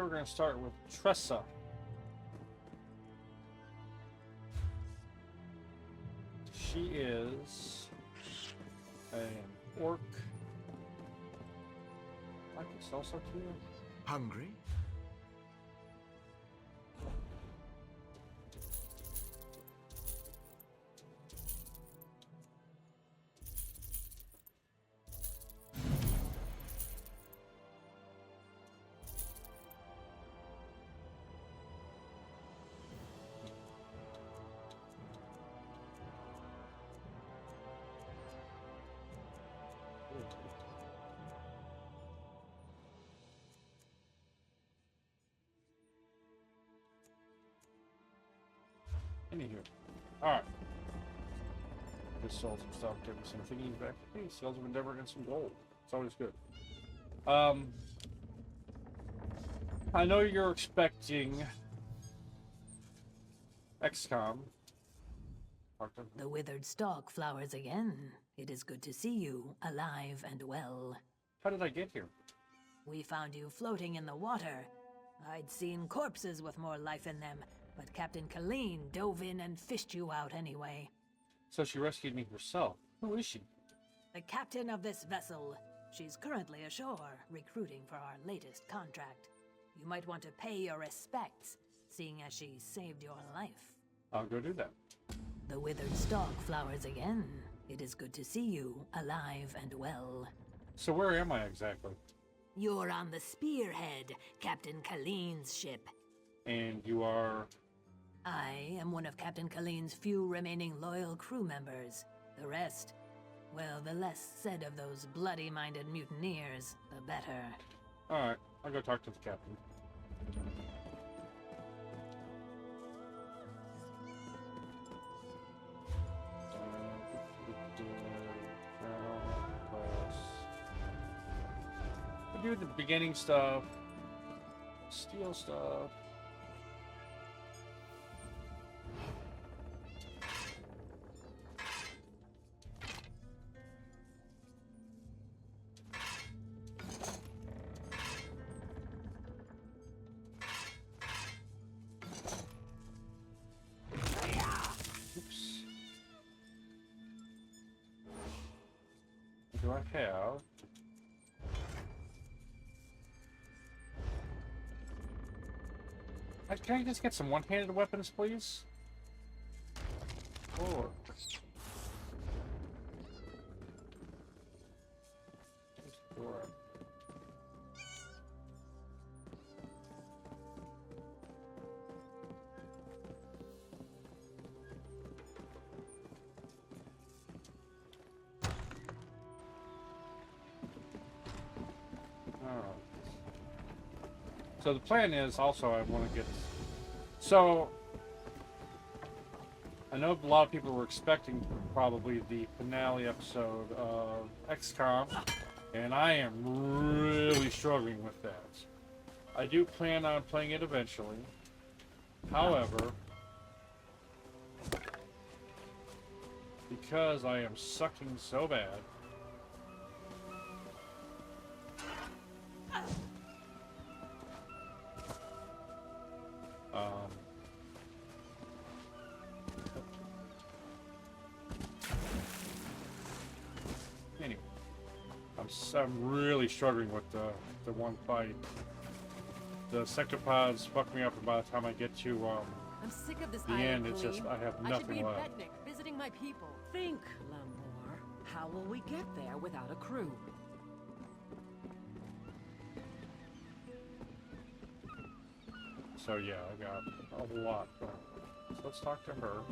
we're going to start with Tressa. She is an orc. I can sell stuff to you. Hungry? Anywho. Alright. Just sold some stuff, give me some thingies back. Hey, sales of Endeavor and some gold. It's always good. I know you're expecting XCOM. The withered stalk flowers again. It is good to see you, alive and well. How did I get here? We found you floating in the water. I'd seen corpses with more life in them, but Captain Colleen dove in and fished you out anyway. So she rescued me herself. Who is she? The captain of this vessel. She's currently ashore, recruiting for our latest contract. You might want to pay your respects, seeing as she saved your life. I'll go do that. The withered stalk flowers again. It is good to see you, alive and well. So where am I exactly? You're on the Spearhead, Captain Colleen's ship. And you are... I am one of Captain Colleen's few remaining loyal crew members. The rest, well, the less said of those bloody-minded mutineers, the better. Alright, I'll go talk to the captain. We do the beginning stuff, steal stuff. Oops. What do I have? Can I just get some one-handed weapons, please? Oh. So the plan is also I want to get... So, I know a lot of people were expecting probably the finale episode of XCOM, and I am really struggling with that. I do plan on playing it eventually. However, because I am sucking so bad, anyway, I'm really struggling with the one fight. The sectopods fuck me up, and by the time I get to I'm sick of this the end, it's just I have I should be nothing in left. Bednik, visiting my people. Think, Lambor. How will we get there without a crew? So yeah, I got a lot going. So let's talk to her.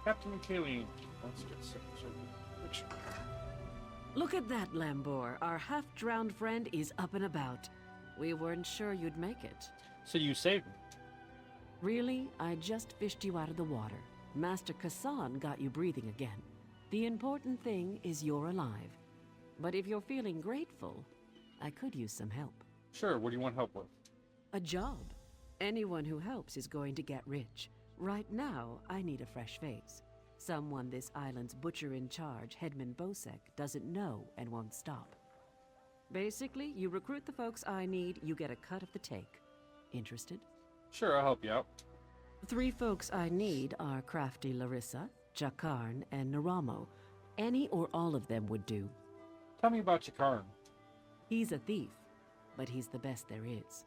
Captain Kayleen. Let's get some picture. Look at that, Lambor. Our half-drowned friend is up and about. We weren't sure you'd make it. So you saved me. Really? I just fished you out of the water. Master Kassan got you breathing again. The important thing is you're alive. But if you're feeling grateful, I could use some help. Sure, what do you want help with? A job. Anyone who helps is going to get rich. Right now, I need a fresh face. Someone this island's butcher-in-charge, Headman Bosek, doesn't know and won't stop. Basically, you recruit the folks I need, you get a cut of the take. Interested? Sure, I'll help you out. The 3 folks I need are Crafty Larissa, Jakarn, and Naramo. Any or all of them would do. Tell me about Jakarn. He's a thief, but he's the best there is.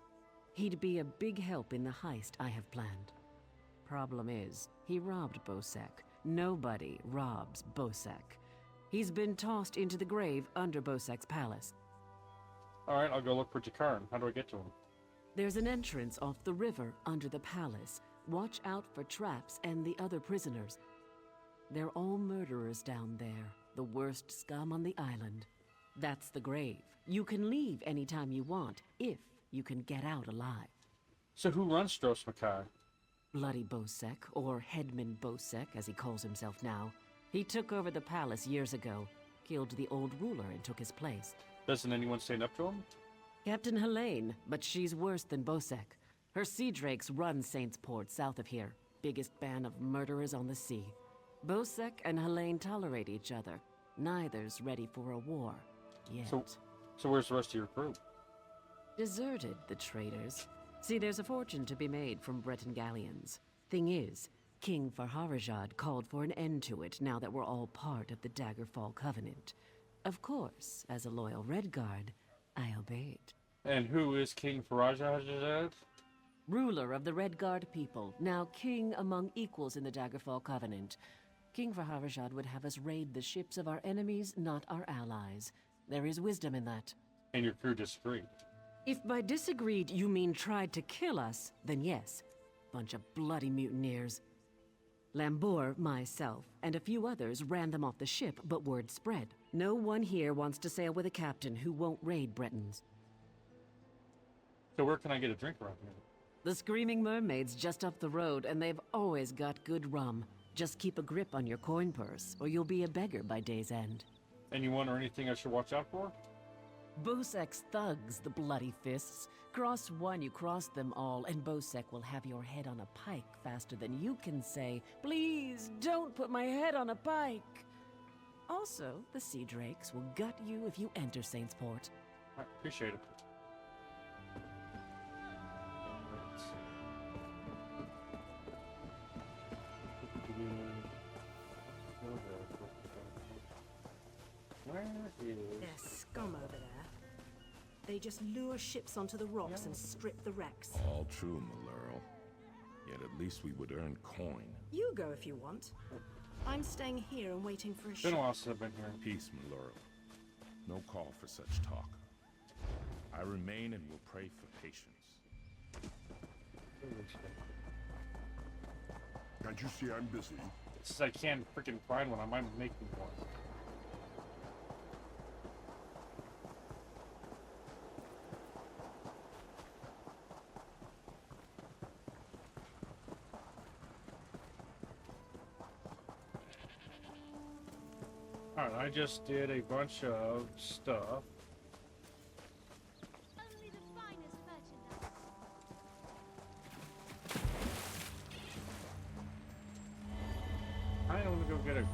He'd be a big help in the heist I have planned. Problem is, he robbed Bosek. Nobody robs Bosek. He's been tossed into the grave under Bosek's palace. Alright, I'll go look for Jakarn. How do I get to him? There's an entrance off the river under the palace. Watch out for traps and the other prisoners. They're all murderers down there, the worst scum on the island. That's the grave. You can leave anytime you want, if you can get out alive. So who runs Stros Makai? Bloody Bosek, or Headman Bosek, as he calls himself now. He took over the palace years ago, killed the old ruler and took his place. Doesn't anyone stand up to him? Captain Helene, but she's worse than Bosek. Her sea drakes run Saint's Port south of here. Biggest band of murderers on the sea. Bosek and Helene tolerate each other. Neither's ready for a war. Yet. So where's the rest of your crew? Deserted, the traitors. See, there's a fortune to be made from Breton galleons. Thing is, King Farharajad called for an end to it now that we're all part of the Daggerfall Covenant. Of course, as a loyal Redguard, I obeyed. And who is King Farajad? Ruler of the Redguard people, now king among equals in the Daggerfall Covenant. King Farharajad would have us raid the ships of our enemies, not our allies. There is wisdom in that. And your crew disagreed. If by disagreed you mean tried to kill us, then yes. Bunch of bloody mutineers. Lambour, myself, and a few others ran them off the ship, but word spread. No one here wants to sail with a captain who won't raid Bretons. So where can I get a drink around here? The Screaming Mermaid's just up the road, and they've always got good rum. Just keep a grip on your coin purse, or you'll be a beggar by day's end. Anyone or anything I should watch out for? Bosek's thugs, the bloody fists. Cross one, you cross them all, and Bosek will have your head on a pike faster than you can say, "Please, don't put my head on a pike." Also, the Sea Drakes will gut you if you enter Saint's Port. I appreciate it. Where is... There's scum over there. They just lure ships onto the rocks and strip the wrecks. All true, Malurl. Yet at least we would earn coin. You go if you want. I'm staying here and waiting for a It's been a ship. while since I've been here. Peace, Malurl. No call for such talk. I remain and will pray for patience. Can't you see I'm busy? Since I can't freaking find one, I might make me one. Alright, I just did a bunch of stuff. Only the finest merchandise. I want to go get a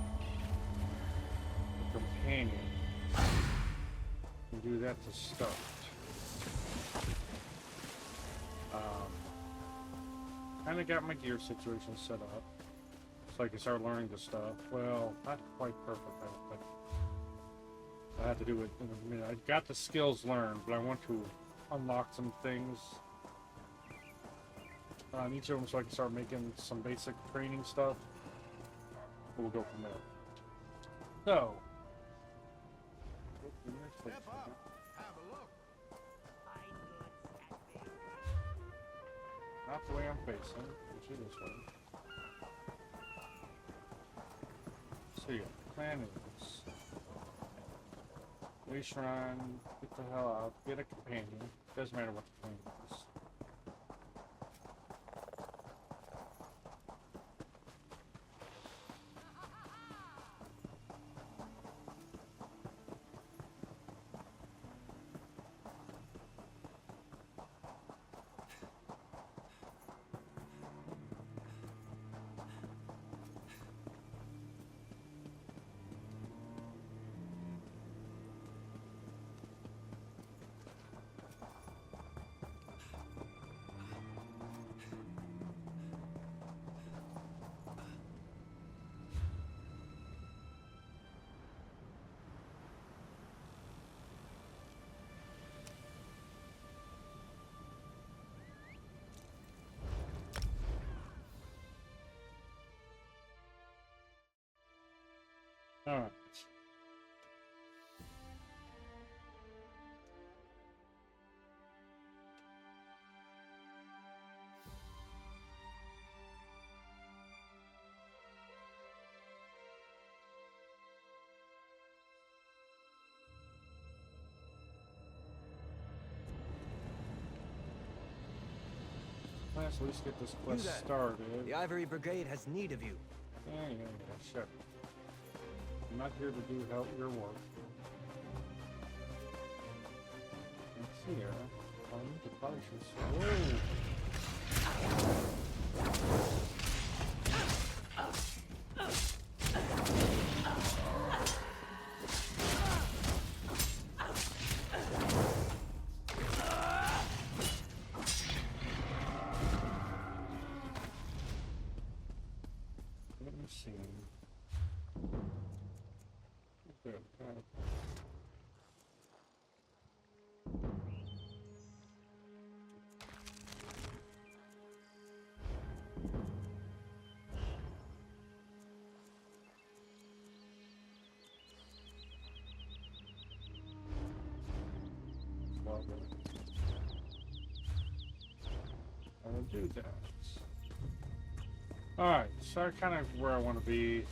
companion and do that to stuff. Kind of got my gear situation set up so I can start learning the stuff. Well, not quite perfect, but I have to do it in a minute. I got the skills learned, but I want to unlock some things on each of them so I can start making some basic training stuff. We'll go from there. So, Step up. Have a look. not the way I'm facing, which is this way. So yeah, the plan is we shrine, get the hell out, get a companion. Doesn't matter what the plan is. Alright. Let's at least get this quest there. started. The Ivory Brigade has need of you. Yeah, sure. I'm not here to do help your work. And here, I need to probably should. Let me see. Good. Well, I will do that. Alright, so kind of where I want to be.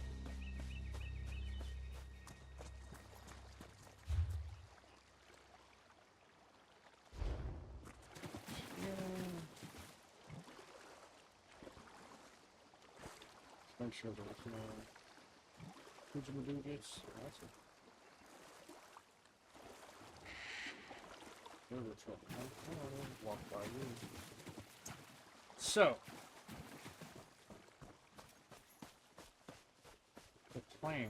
Make sure there's no Kujimadugas. That's it. There's a truck. I'll walk by you. So, the plan.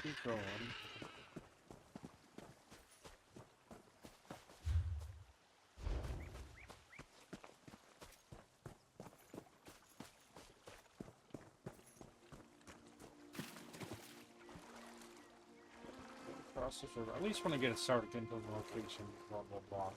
Keep going. Across the river. At least when I get it started into the location, blah blah blah.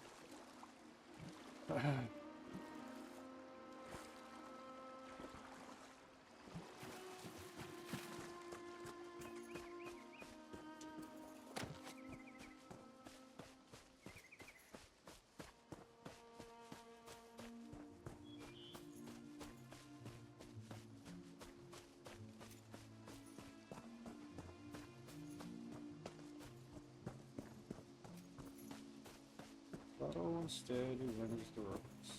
Slow and steady wins the race.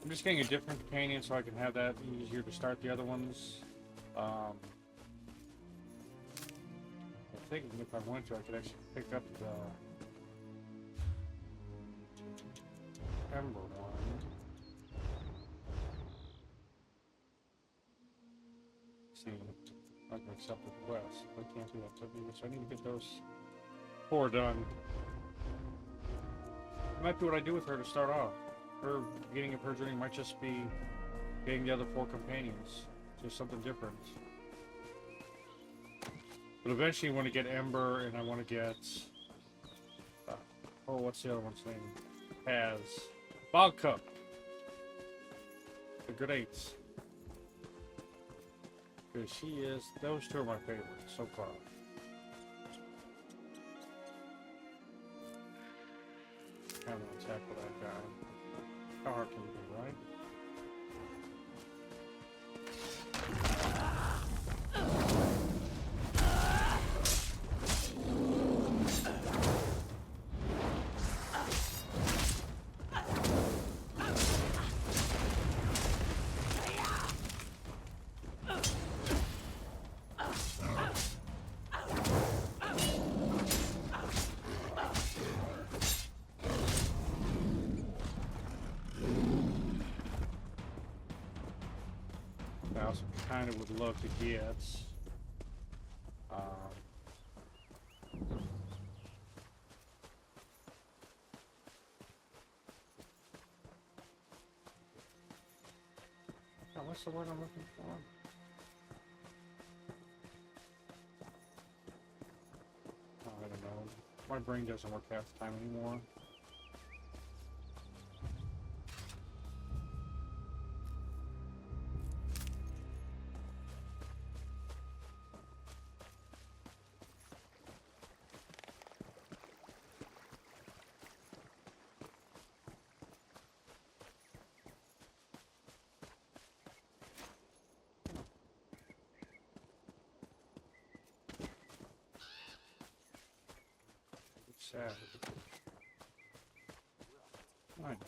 I'm just getting a different companion so I can have that easier to start the other ones. I think if I wanted to, I could actually pick up the Ember one. See, I can accept the quest. I can't do that, so I need to get those 4 done. That might be what I do with her to start off. Her beginning of her journey might just be getting the other 4 companions. Just something different. But eventually I want to get Ember and I want to get... oh, what's the other one's name? Vodka. The Greats. Because she is... those 2 are my favorites so far. Kind of attack with that guy. How hard can it be, right? I also kind of would love to get oh, what's the word I'm looking for? My brain doesn't work half the time anymore. Sad. Why not?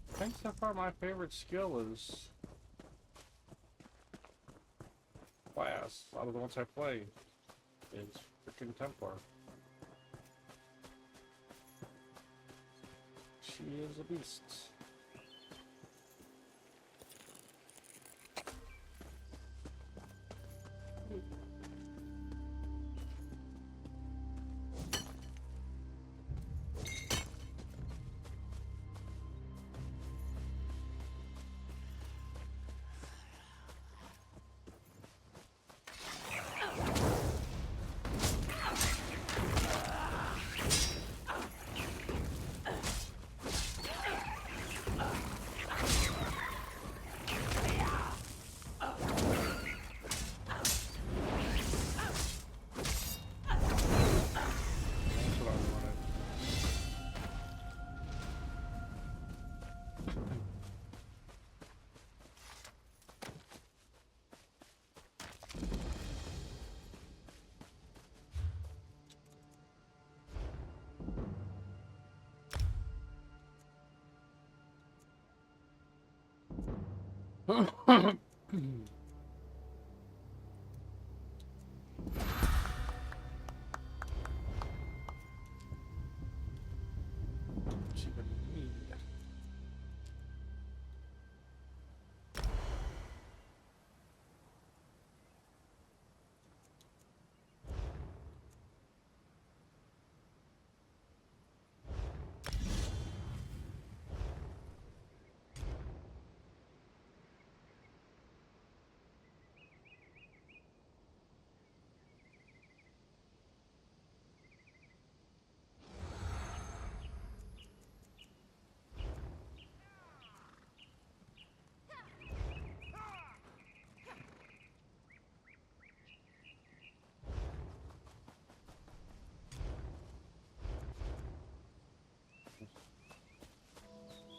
I think so far my favorite skill is class out of the ones I play is freaking Templar. She is a beast.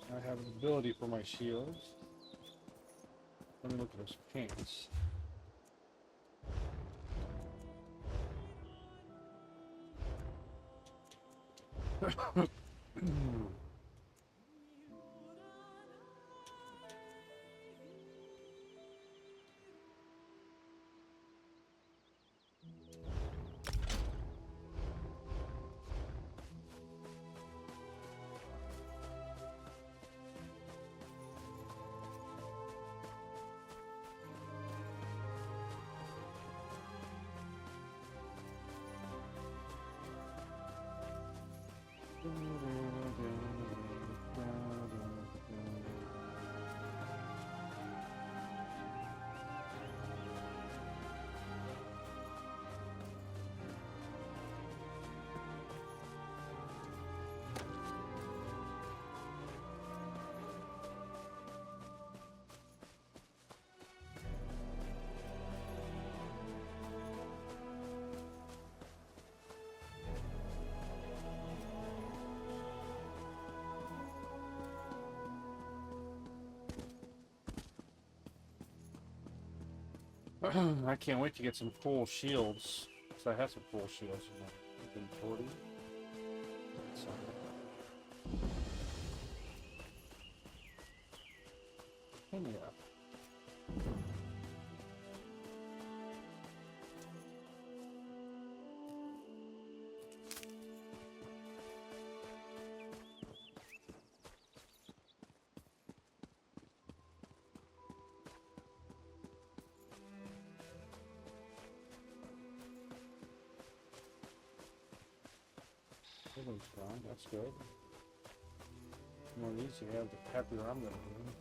I have an ability for my shields. Let me look at those pants. I can't wait to get some full shields. So I have some full shields in my inventory. So. Yeah. Everyone's fine. That's good. The more of these you have, the happier I'm gonna be.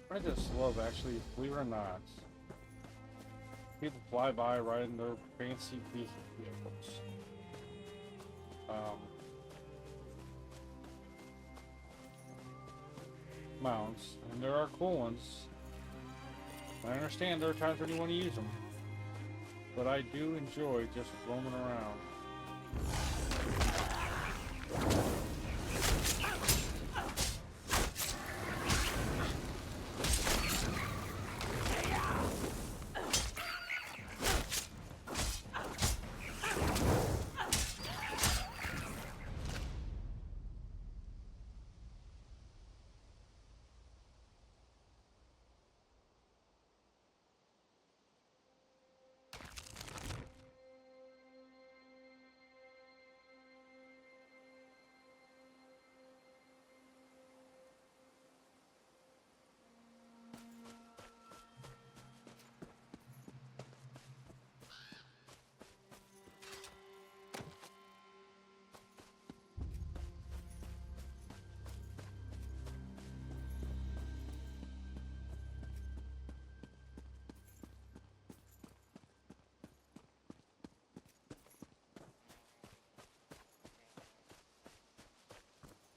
I just love, actually, believe it or not, people fly by riding their fancy vehicles. Mounts, and there are cool ones. I understand there are times when you want to use them, but I do enjoy just roaming around.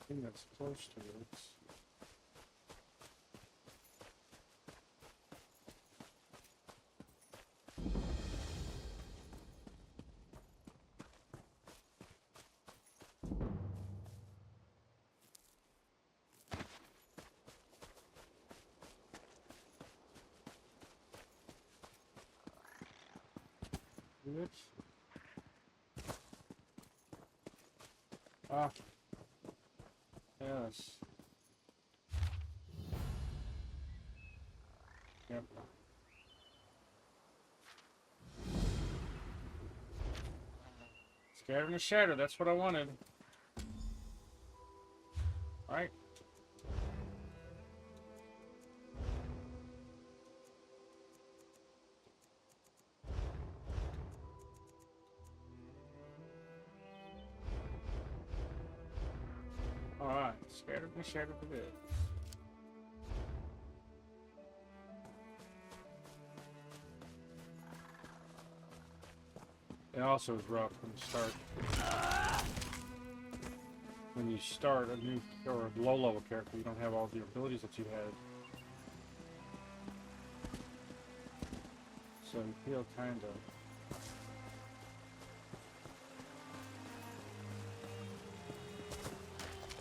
I think that's close to it. Good. Ah. Yes. Yep. Scatter and shatter, that's what I wanted. Alright. Alright, scattered and shattered to bits. It also is rough when you start a new or a low-level character, you don't have all the abilities that you had. So you feel kind of...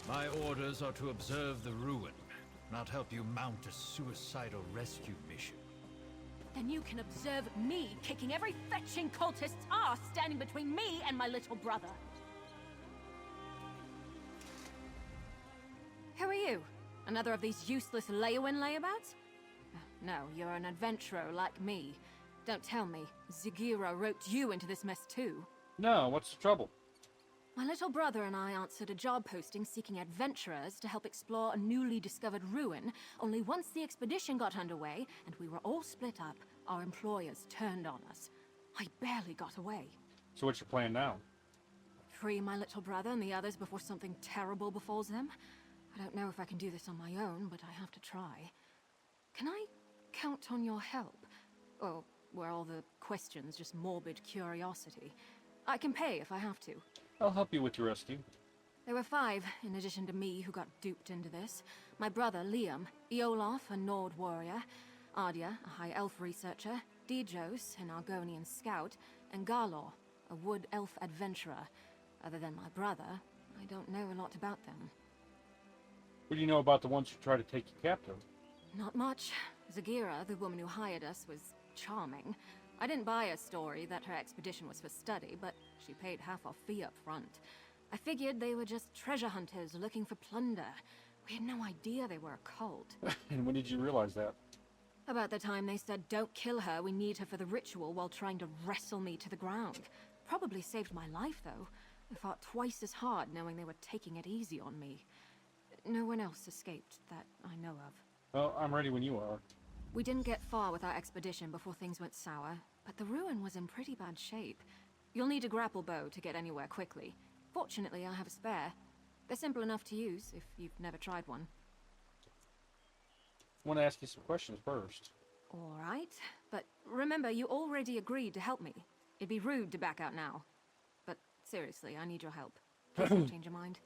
My orders are to observe the ruin, not help you mount a suicidal rescue mission. Then you can observe me kicking every fetching cultist's ass standing between me and my little brother. Who are you? Another of these useless Leowin layabouts? No, you're an adventurer like me. Don't tell me, Zagira roped you into this mess too. No, what's the trouble? My little brother and I answered a job posting seeking adventurers to help explore a newly discovered ruin, only once the expedition got underway and we were all split up, our employers turned on us. I barely got away. So what's your plan now? Free my little brother and the others before something terrible befalls them? I don't know if I can do this on my own, but I have to try. Can I count on your help? Or were all the questions just morbid curiosity? I can pay if I have to. I'll help you with your rescue. There were 5, in addition to me, who got duped into this. My brother, Liam, Eolaf, a Nord warrior, Ardia, a High Elf researcher, Dijos, an Argonian scout, and Garlor, a Wood Elf adventurer. Other than my brother, I don't know a lot about them. What do you know about the ones who try to take you captive? Not much. Zagira, the woman who hired us, was charming. I didn't buy her story that her expedition was for study, but she paid half our fee up front. I figured they were just treasure hunters looking for plunder. We had no idea they were a cult. And when did you realize that? About the time they said, don't kill her, we need her for the ritual, while trying to wrestle me to the ground. Probably saved my life, though. I fought twice as hard knowing they were taking it easy on me. No one else escaped that I know of. Well, I'm ready when you are. We didn't get far with our expedition before things went sour, but the ruin was in pretty bad shape. You'll need a grapple bow to get anywhere quickly. Fortunately, I have a spare. They're simple enough to use if you've never tried one. I want to ask you some questions first. All right, but remember, you already agreed to help me. It'd be rude to back out now. But seriously, I need your help. Please don't change your mind.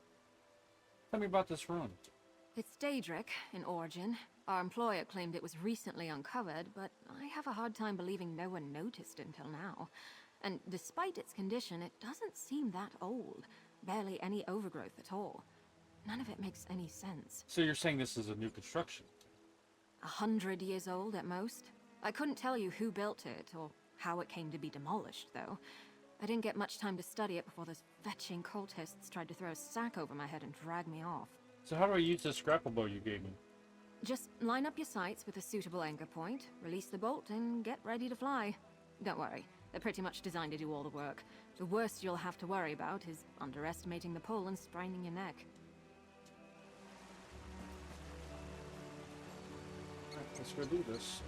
Tell me about this rune. It's Daedric in origin. Our employer claimed it was recently uncovered, but I have a hard time believing no one noticed until now. And despite its condition, it doesn't seem that old. Barely any overgrowth at all. None of it makes any sense. So you're saying this is a new construction? 100 years old at most. I couldn't tell you who built it, or how it came to be demolished, though. I didn't get much time to study it before those fetching cultists tried to throw a sack over my head and drag me off. So how do I use this grapple bow you gave me? Just line up your sights with a suitable anchor point, release the bolt, and get ready to fly. Don't worry, they're pretty much designed to do all the work. The worst you'll have to worry about is underestimating the pull and spraining your neck. Alright, let's go do this.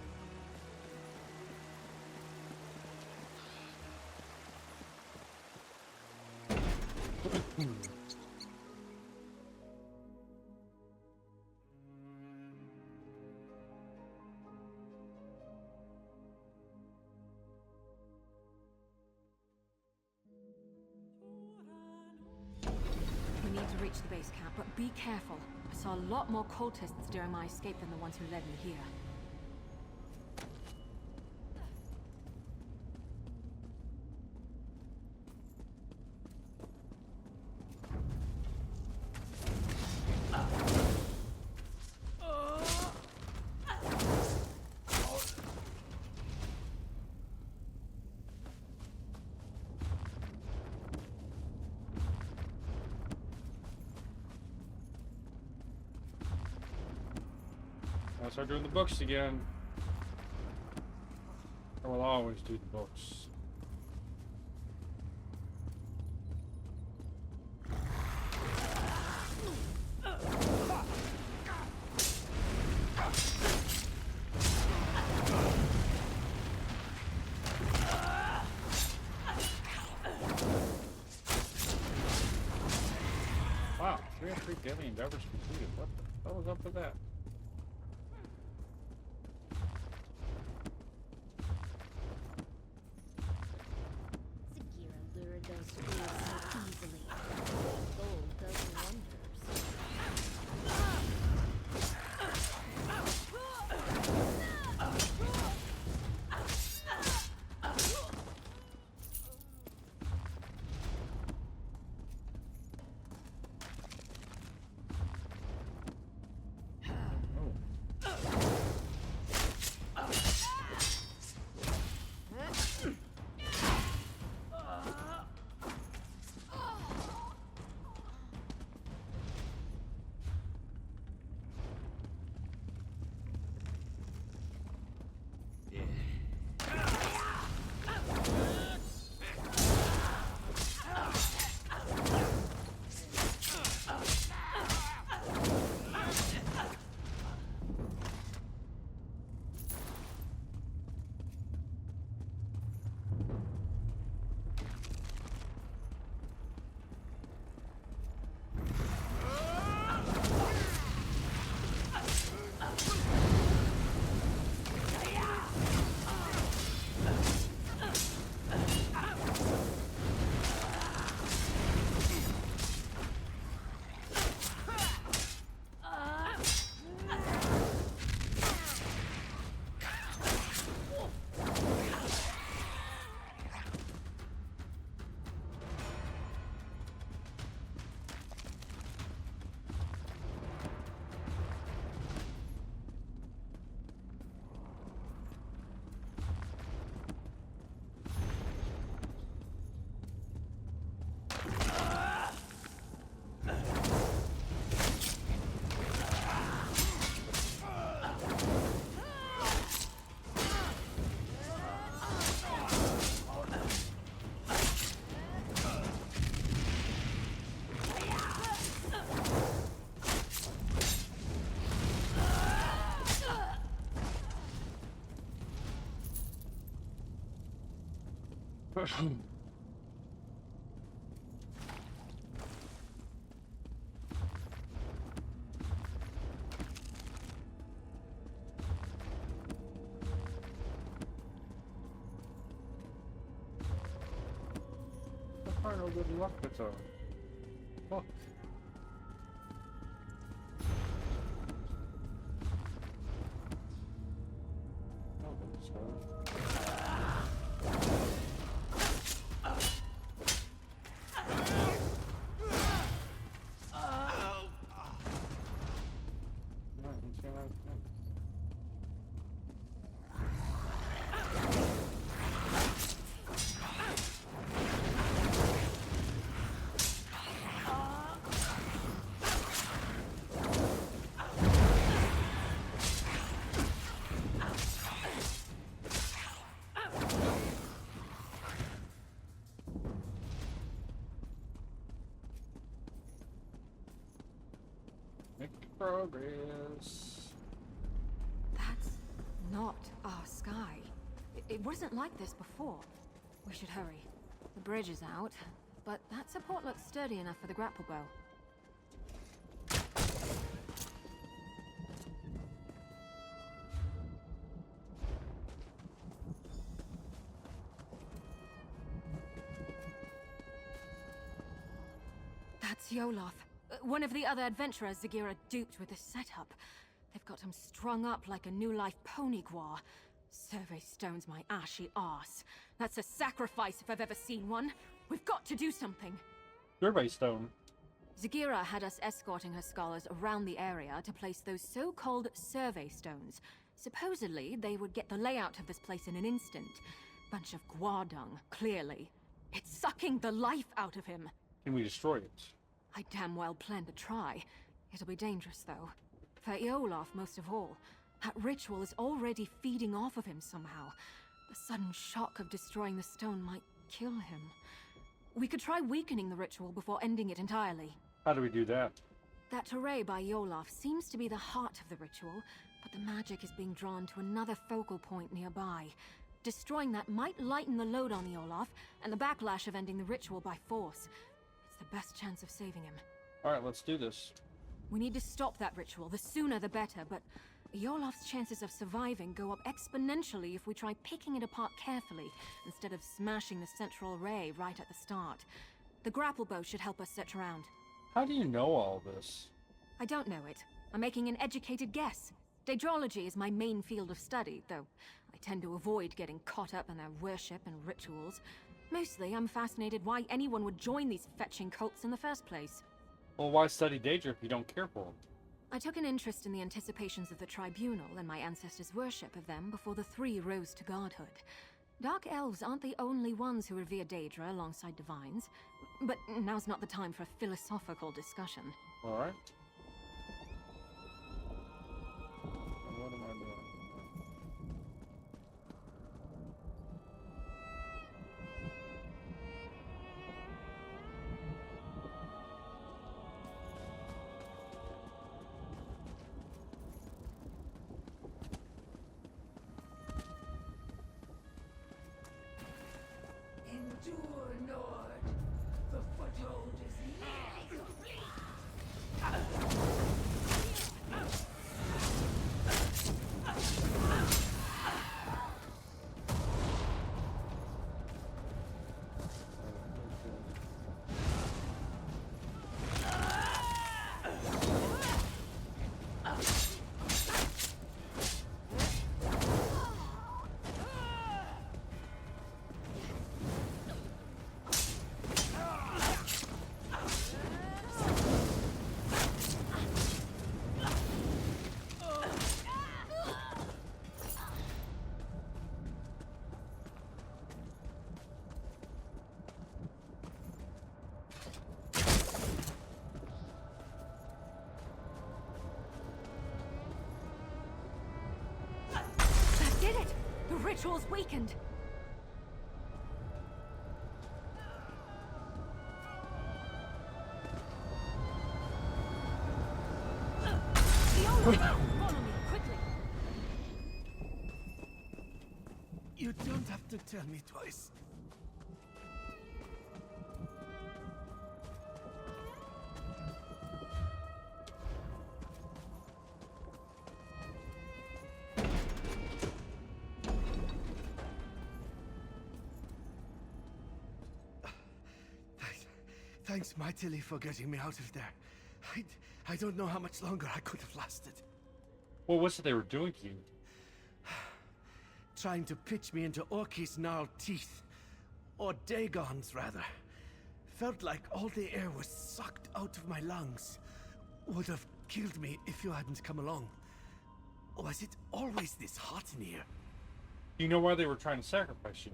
We need to reach the base camp, but be careful. I saw a lot more cultists during my escape than the ones who led me here. I'll start doing the books again. I will always do the books. Wow, 3 of 3 daily endeavors completed. What the hell was up with that? Zagira lured those fools so easily. Gold does wonders. No good luck with her. Look. Oh, that's Make progress. That's not our sky. It wasn't like this before. We should hurry. The bridge is out, but that support looks sturdy enough for the grapple bow. That's Yoloth, one of the other adventurers Zagira duped with this setup. They've got him strung up like a new life pony guar. Survey stone's my ashy arse. That's a sacrifice if I've ever seen one. We've got to do something. Survey stone. Zagira had us escorting her scholars around the area to place those so-called survey stones. Supposedly, they would get the layout of this place in an instant. Bunch of guar dung, clearly. It's sucking the life out of him. Can we destroy it? I damn well plan to try. It'll be dangerous, though. For Eolaf, most of all. That ritual is already feeding off of him somehow. The sudden shock of destroying the stone might kill him. We could try weakening the ritual before ending it entirely. How do we do that? That array by Eolaf seems to be the heart of the ritual, but the magic is being drawn to another focal point nearby. Destroying that might lighten the load on Eolaf, and the backlash of ending the ritual by force. It's the best chance of saving him. Alright, let's do this. We need to stop that ritual, the sooner the better, but Eolaf's chances of surviving go up exponentially if we try picking it apart carefully, instead of smashing the central array right at the start. The grapple bow should help us search around. How do you know all this? I don't know it. I'm making an educated guess. Daedrology is my main field of study, though I tend to avoid getting caught up in their worship and rituals. Mostly, I'm fascinated why anyone would join these fetching cults in the first place. Well, why study Daedra if you don't care for them? I took an interest in the anticipations of the Tribunal and my ancestors' worship of them before the three rose to godhood. Dark elves aren't the only ones who revere Daedra alongside divines, but now's not the time for a philosophical discussion. Alright. What am I doing? Endure, Nord. The foothold is nearly complete. The ritual's weakened! Follow me, quickly! You don't have to tell me twice. Thanks mightily for getting me out of there. I don't know how much longer I could have lasted. What was it they were doing to you? Trying to pitch me into Orky's gnarled teeth. Or Dagon's, rather. Felt like all the air was sucked out of my lungs. Would have killed me if you hadn't come along. Was it always this hot in here? Do you know why they were trying to sacrifice you?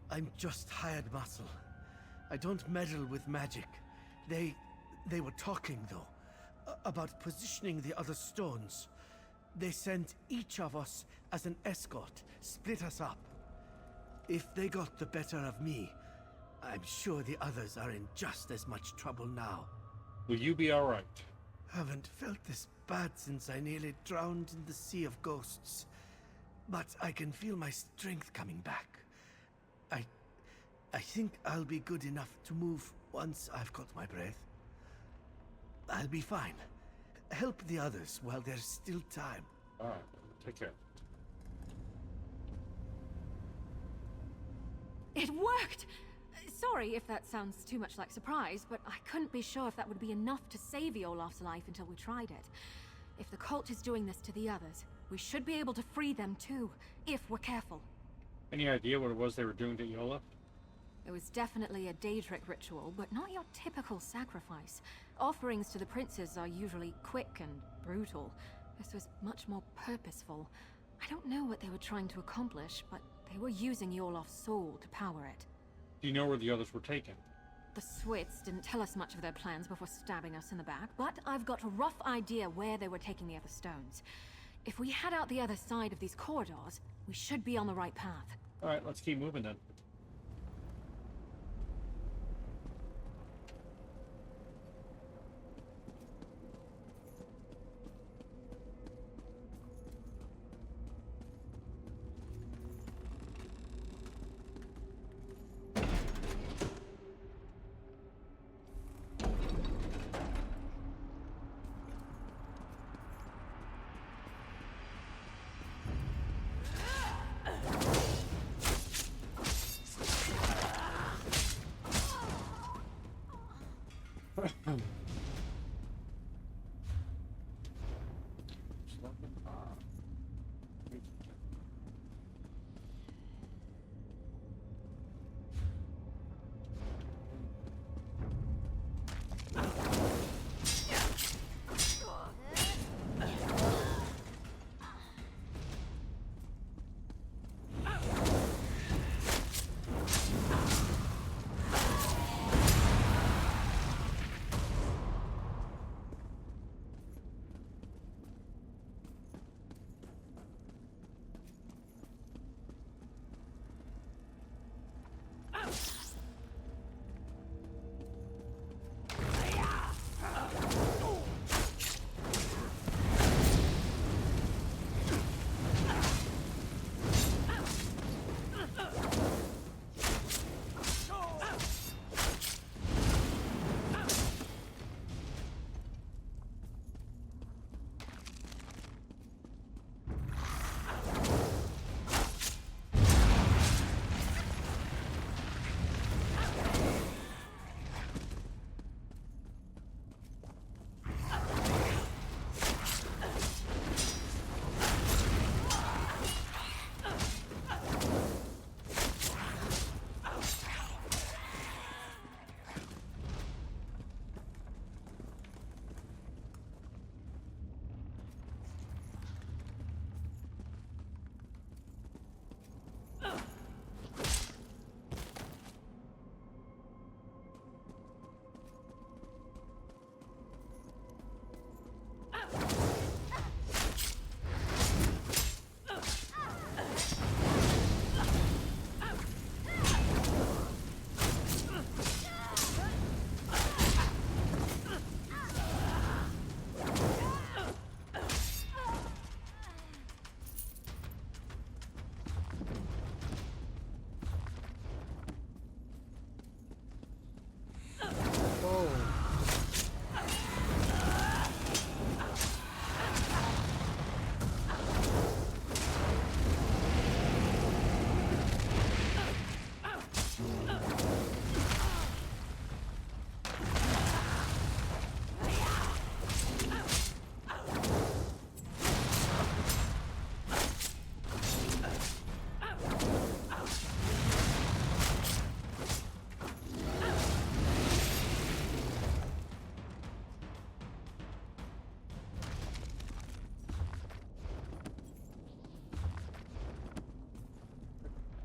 I'm just hired muscle. I don't meddle with magic. They were talking, though, about positioning the other stones. They sent each of us as an escort, split us up. If they got the better of me, I'm sure the others are in just as much trouble now. Will you be alright? Haven't felt this bad since I nearly drowned in the sea of ghosts. But I can feel my strength coming back. I think I'll be good enough to move once I've caught my breath. I'll be fine. Help the others while there's still time. Alright, take care. It worked! Sorry if that sounds too much like surprise, but I couldn't be sure if that would be enough to save Olaf's life until we tried it. If the cult is doing this to the others, we should be able to free them too, if we're careful. Any idea what it was they were doing to Olaf? It was definitely a Daedric ritual, but not your typical sacrifice. Offerings to the princes are usually quick and brutal. This was much more purposeful. I don't know what they were trying to accomplish, but they were using Olaf's soul to power it. Do you know where the others were taken? The Swits didn't tell us much of their plans before stabbing us in the back, but I've got a rough idea where they were taking the other stones. If we head out the other side of these corridors, we should be on the right path. Alright, let's keep moving then.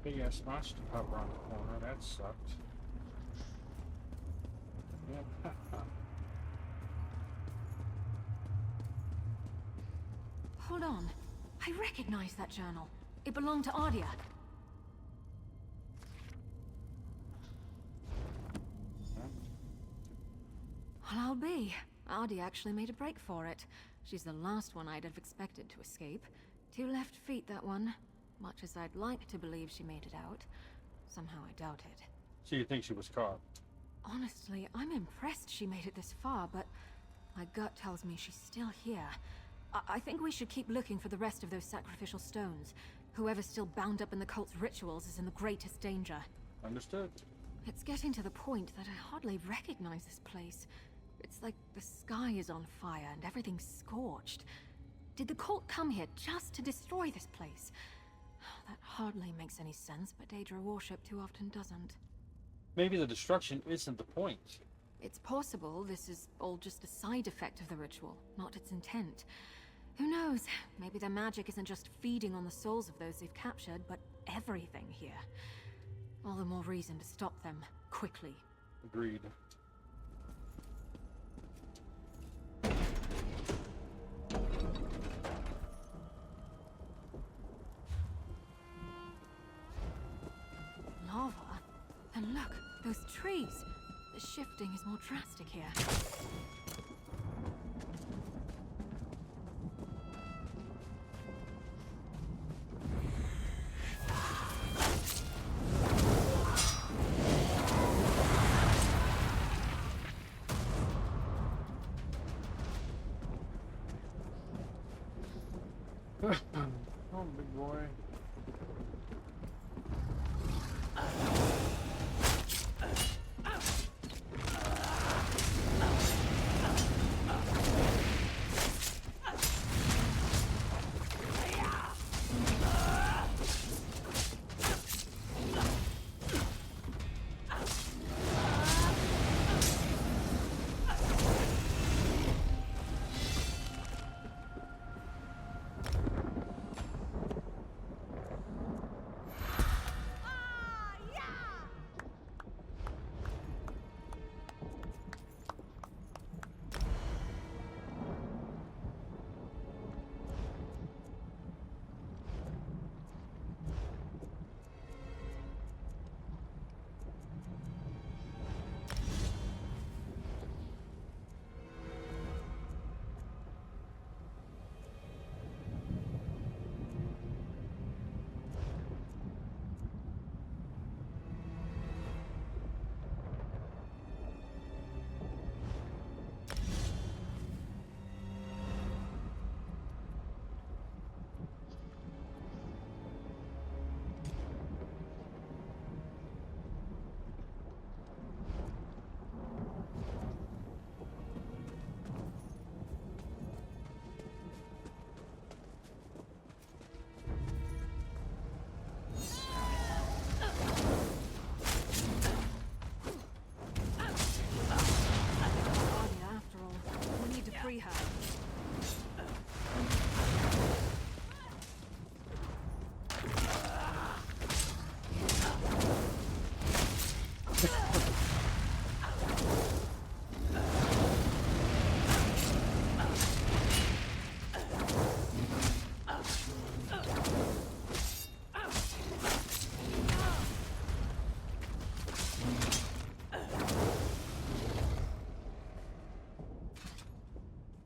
Big ass monster to pop around the corner. That sucked. Yeah. Hold on. I recognize that journal. It belonged to Ardia. Well, I'll be. Ardia actually made a break for it. She's the last one I'd have expected to escape. 2 left feet, that one. Much as I'd like to believe she made it out, somehow I doubt it. So you think she was caught? Honestly, I'm impressed she made it this far, but my gut tells me she's still here. I think we should keep looking for the rest of those sacrificial stones. Whoever's still bound up in the cult's rituals is in the greatest danger. Understood. It's getting to the point that I hardly recognize this place. It's like the sky is on fire and everything's scorched. Did the cult come here just to destroy this place? That hardly makes any sense, but Daedra worship too often doesn't. Maybe the destruction isn't the point. It's possible this is all just a side effect of the ritual, not its intent. Who knows? Maybe their magic isn't just feeding on the souls of those they've captured, but everything here. All the more reason to stop them, quickly. Agreed. Lava? And look, those trees! The shifting is more drastic here. Oh, big boy.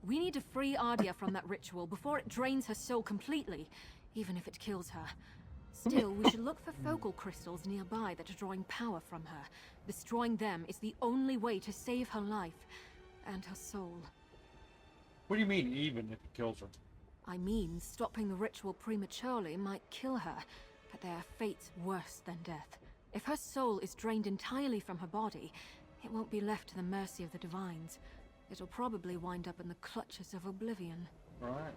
We need to free Ardia from that ritual before it drains her soul completely, even if it kills her. Still, we should look for focal crystals nearby that are drawing power from her. Destroying them is the only way to save her life and her soul. What do you mean, even if it kills her? I mean, stopping the ritual prematurely might kill her, but there are fates worse than death. If her soul is drained entirely from her body, it won't be left to the mercy of the divines. It'll probably wind up in the clutches of oblivion. Right.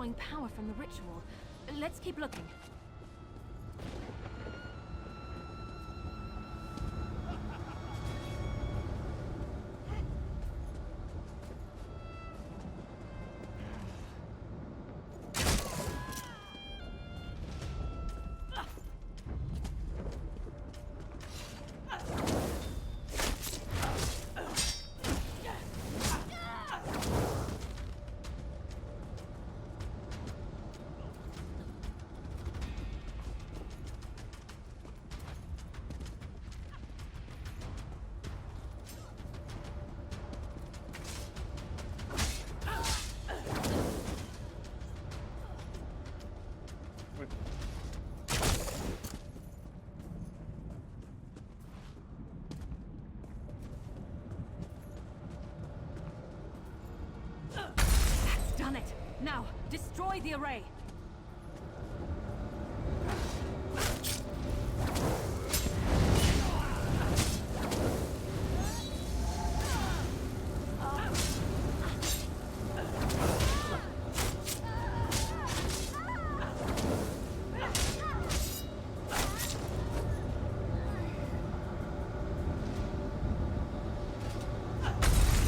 drawing power from the ritual. Let's keep looking. Done it! Now, destroy the array!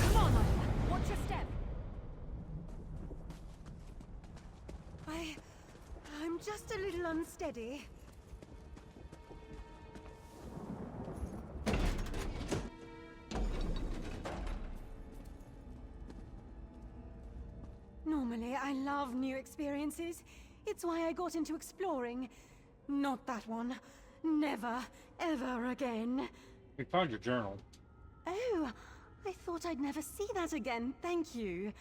Come on, Arya! Watch your step! I'm just a little unsteady. Normally, I love new experiences. It's why I got into exploring. Not that one. Never, ever again. We found your journal. Oh, I thought I'd never see that again. Thank you.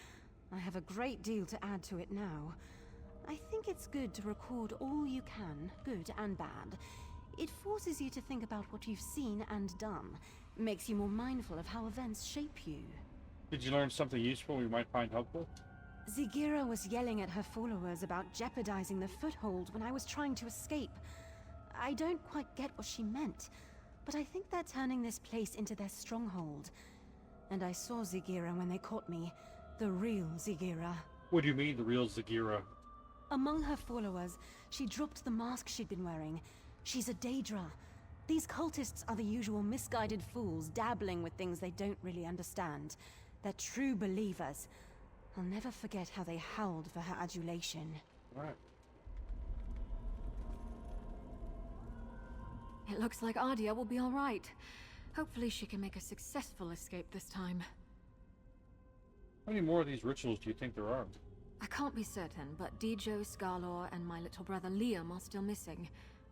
I have a great deal to add to it now. I think it's good to record all you can, good and bad. It forces you to think about what you've seen and done. Makes you more mindful of how events shape you. Did you learn something useful we might find helpful? Zigira was yelling at her followers about jeopardizing the foothold when I was trying to escape. I don't quite get what she meant, but I think they're turning this place into their stronghold. And I saw Zigira when they caught me. The real Zigira. What do you mean, the real Zigira? Among her followers, she dropped the mask she'd been wearing. She's a Daedra. These cultists are the usual misguided fools dabbling with things they don't really understand. They're true believers. I'll never forget how they howled for her adulation. Right. It looks like Ardia will be all right. Hopefully she can make a successful escape this time. How many more of these rituals do you think there are? I can't be certain, but Dijo, Scarlor, and my little brother Liam are still missing.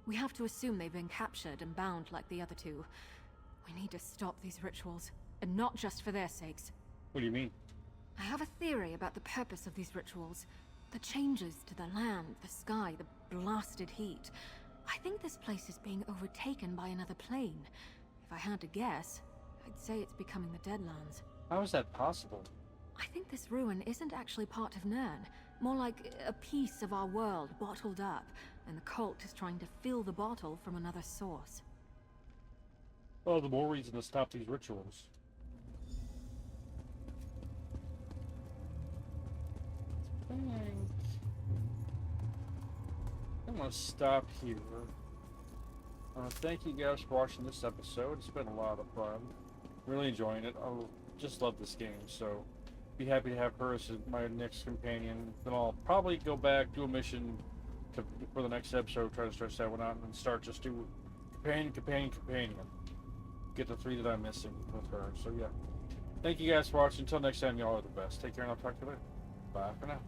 We have to assume they've been captured and bound like the other two. We need to stop these rituals, and not just for their sakes. What do you mean? I have a theory about the purpose of these rituals. The changes to the land, the sky, the blasted heat. I think this place is being overtaken by another plane. If I had to guess, I'd say it's becoming the Deadlands. How is that possible? I think this ruin isn't actually part of Nirn. More like a piece of our world bottled up, and the cult is trying to fill the bottle from another source. Well, the more reason to stop these rituals. I'm gonna stop here. Thank you guys for watching this episode. It's been a lot of fun. Really enjoying it. I just love this game, so be happy to have her as my next companion. Then I'll probably go back, do a mission for the next episode, try to stretch that one out, and then start just do companion. Get the 3 that I'm missing with her. So yeah. Thank you guys for watching. Until next time, y'all are the best. Take care, and I'll talk to you later. Bye for now.